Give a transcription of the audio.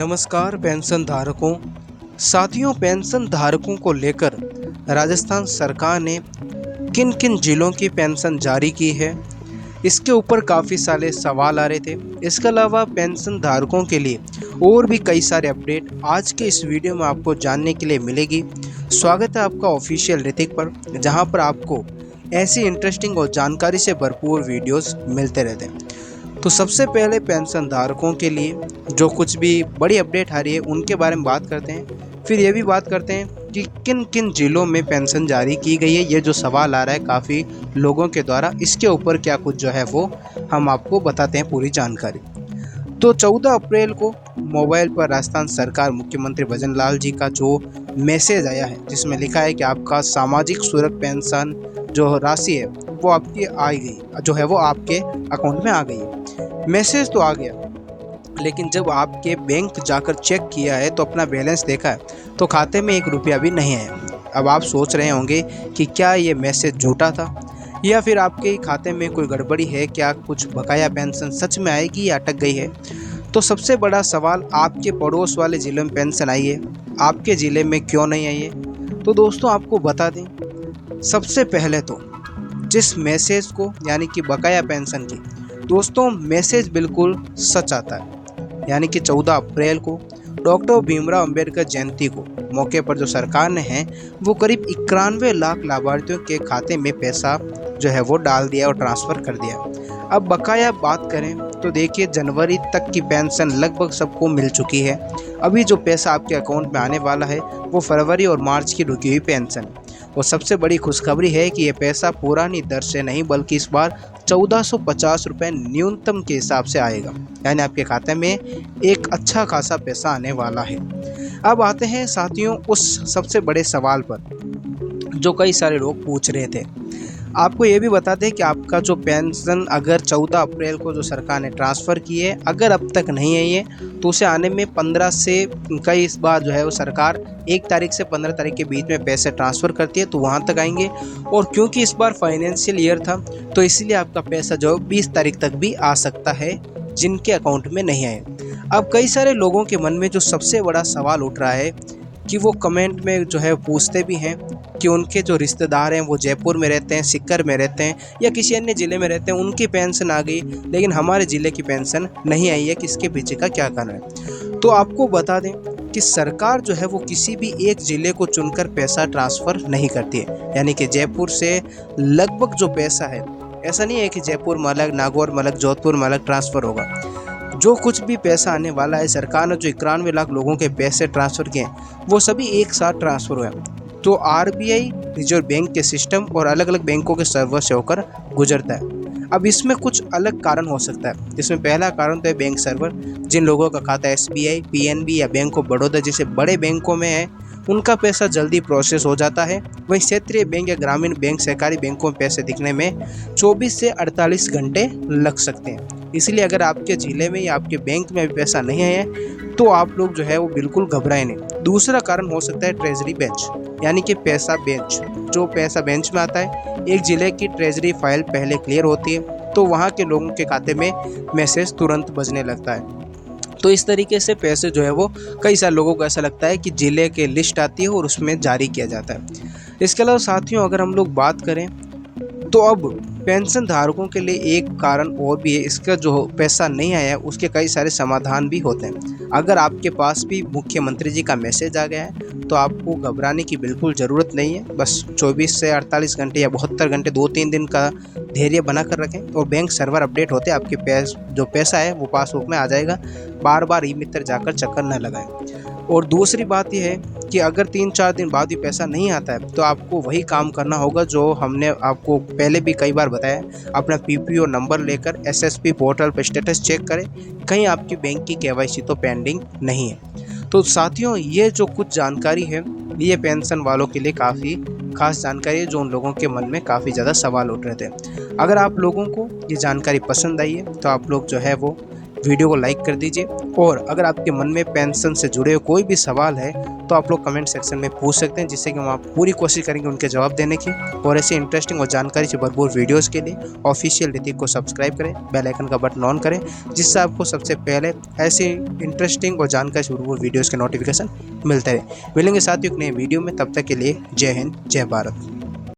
नमस्कार पेंशन धारकों। साथियों, पेंशन धारकों को लेकर राजस्थान सरकार ने किन किन जिलों की पेंशन जारी की है, इसके ऊपर काफ़ी सारे सवाल आ रहे थे। इसके अलावा पेंशन धारकों के लिए और भी कई सारे अपडेट आज के इस वीडियो में आपको जानने के लिए मिलेगी। स्वागत है आपका ऑफिशियल ऋतिक पर, जहां पर आपको ऐसी इंटरेस्टिंग और जानकारी से भरपूर वीडियोस मिलते रहते हैं। तो सबसे पहले पेंशन धारकों के लिए जो कुछ भी बड़ी अपडेट आ रही है उनके बारे में बात करते हैं। फिर ये भी बात करते हैं कि किन किन जिलों में पेंशन जारी की गई है। ये जो सवाल आ रहा है काफ़ी लोगों के द्वारा, इसके ऊपर क्या कुछ जो है वो हम आपको बताते हैं पूरी जानकारी। तो 14 अप्रैल को मोबाइल पर राजस्थान सरकार मुख्यमंत्री भजन लाल जी का जो मैसेज आया है, जिसमें लिखा है कि आपका सामाजिक सुरक्षा पेंशन जो राशि है वो आपकी आ गई, जो है वो आपके अकाउंट में आ गई है। मैसेज तो आ गया, लेकिन जब आपके बैंक जाकर चेक किया है तो अपना बैलेंस देखा है तो खाते में 1 रुपया भी नहीं आया। अब आप सोच रहे होंगे कि क्या ये मैसेज झूठा था या फिर आपके खाते में कोई गड़बड़ी है, क्या कुछ बकाया पेंशन सच में आएगी या अटक गई है। तो सबसे बड़ा सवाल, आपके पड़ोस वाले ज़िले में पेंशन आई है, आपके ज़िले में क्यों नहीं आई है। तो दोस्तों आपको बता दें, सबसे पहले तो जिस मैसेज को यानी कि बकाया पेंशन की, दोस्तों मैसेज बिल्कुल सच आता है। यानी कि 14 अप्रैल को डॉक्टर भीमराव अंबेडकर जयंती को मौके पर जो सरकार ने है वो करीब 91 लाख लाभार्थियों के खाते में पैसा जो है वो डाल दिया और ट्रांसफ़र कर दिया। अब बकाया बात करें तो देखिए, जनवरी तक की पेंशन लगभग सबको मिल चुकी है। अभी जो पैसा आपके अकाउंट में आने वाला है वो फरवरी और मार्च की रुकी हुई पेंशन। और सबसे बड़ी खुशखबरी है कि ये पैसा पुरानी दर से नहीं बल्कि इस बार 1450 रुपये न्यूनतम के हिसाब से आएगा। यानी आपके खाते में एक अच्छा खासा पैसा आने वाला है। अब आते हैं साथियों उस सबसे बड़े सवाल पर जो कई सारे लोग पूछ रहे थे। आपको ये भी बता दें कि आपका जो पेंशन अगर 14 अप्रैल को जो सरकार ने ट्रांसफ़र की है, अगर अब तक नहीं आई है तो उसे आने में 15 से कई इस बार जो है वो सरकार 1 तारीख से 15 तारीख के बीच में पैसे ट्रांसफ़र करती है, तो वहाँ तक आएंगे। और क्योंकि इस बार फाइनेंशियल ईयर था तो इसलिए आपका पैसा जो 20 तारीख तक भी आ सकता है जिनके अकाउंट में नहीं आए। अब कई सारे लोगों के मन में जो सबसे बड़ा सवाल उठ रहा है कि वो कमेंट में जो है पूछते भी हैं कि उनके जो रिश्तेदार हैं वो जयपुर में रहते हैं, सीकर में रहते हैं या किसी अन्य ज़िले में रहते हैं, उनकी पेंशन आ गई लेकिन हमारे ज़िले की पेंशन नहीं आई है, किसके पीछे का क्या कारण है। तो आपको बता दें कि सरकार जो है वो किसी भी एक ज़िले को चुनकर पैसा ट्रांसफ़र नहीं करती है। यानी कि जयपुर से लगभग जो पैसा है, ऐसा नहीं है कि जयपुर में अलग, नागौर में अलग, जोधपुर में अलग ट्रांसफ़र होगा। जो कुछ भी पैसा आने वाला है, सरकार ने जो 91 लाख लोगों के पैसे ट्रांसफ़र किए हैं वो सभी एक साथ ट्रांसफ़र हुए हैं। तो आरबीआई रिजर्व बैंक के सिस्टम और अलग अलग बैंकों के सर्वर से होकर गुजरता है। अब इसमें कुछ अलग कारण हो सकता है, जिसमें पहला कारण तो है बैंक सर्वर। जिन लोगों का खाता एसबीआई, पीएनबी या बैंक ऑफ बड़ौदा जैसे बड़े बैंकों में है उनका पैसा जल्दी प्रोसेस हो जाता है। वहीं क्षेत्रीय बैंक या ग्रामीण बैंक, सहकारी बैंकों में पैसे दिखने में 24 से 48 घंटे लग सकते हैं। इसलिए अगर आपके ज़िले में या आपके बैंक में अभी पैसा नहीं आया है तो आप लोग जो है वो बिल्कुल घबराएं नहीं। दूसरा कारण हो सकता है ट्रेजरी बेंच, यानी कि पैसा बेंच। जो पैसा बेंच में आता है, एक ज़िले की ट्रेजरी फाइल पहले क्लियर होती है तो वहाँ के लोगों के खाते में मैसेज तुरंत बजने लगता है। तो इस तरीके से पैसे जो है वो कई सारे लोगों को ऐसा लगता है कि ज़िले के लिस्ट आती है और उसमें जारी किया जाता है। इसके अलावा साथियों अगर हम लोग बात करें तो अब पेंशन धारकों के लिए एक कारण और भी है। इसका जो पैसा नहीं आया उसके कई सारे समाधान भी होते हैं। अगर आपके पास भी मुख्यमंत्री जी का मैसेज आ गया है तो आपको घबराने की बिल्कुल ज़रूरत नहीं है। बस 24 से 48 घंटे या 72 घंटे 2-3 दिन का धैर्य बना कर रखें और बैंक सर्वर अपडेट होते आपके जो पैसा है वो पासबुक में आ जाएगा। बार बार ई-मित्र जाकर चक्कर न लगाएं। और दूसरी बात यह है कि अगर 3-4 दिन बाद भी पैसा नहीं आता है तो आपको वही काम करना होगा जो हमने आपको पहले भी कई बार बताया। अपना पीपीओ नंबर लेकर एसएसपी पोर्टल पर स्टेटस चेक करें, कहीं आपकी बैंक की केवाईसी तो पेंडिंग नहीं है। तो साथियों ये जो कुछ जानकारी है ये पेंशन वालों के लिए काफ़ी खास जानकारी है, जो उन लोगों के मन में काफ़ी ज़्यादा सवाल उठ रहे थे। अगर आप लोगों को ये जानकारी पसंद आई है तो आप लोग जो है वो वीडियो को लाइक कर दीजिए। और अगर आपके मन में पेंशन से जुड़े हुए कोई भी सवाल है तो आप लोग कमेंट सेक्शन में पूछ सकते हैं, जिससे कि हम आप पूरी कोशिश करेंगे उनके जवाब देने की। और ऐसे इंटरेस्टिंग और जानकारी से भरपूर वीडियोज़ के लिए ऑफिशियल ऋतिक को सब्सक्राइब करें, बेल आइकन का बटन ऑन करें, जिससे आपको सबसे पहले ऐसे इंटरेस्टिंग और जानकारी से भरपूर वीडियोज़ के नोटिफिकेशन मिलते रहे। मिलेंगे साथ ही एक नए वीडियो में, तब तक के लिए जय हिंद, जय भारत।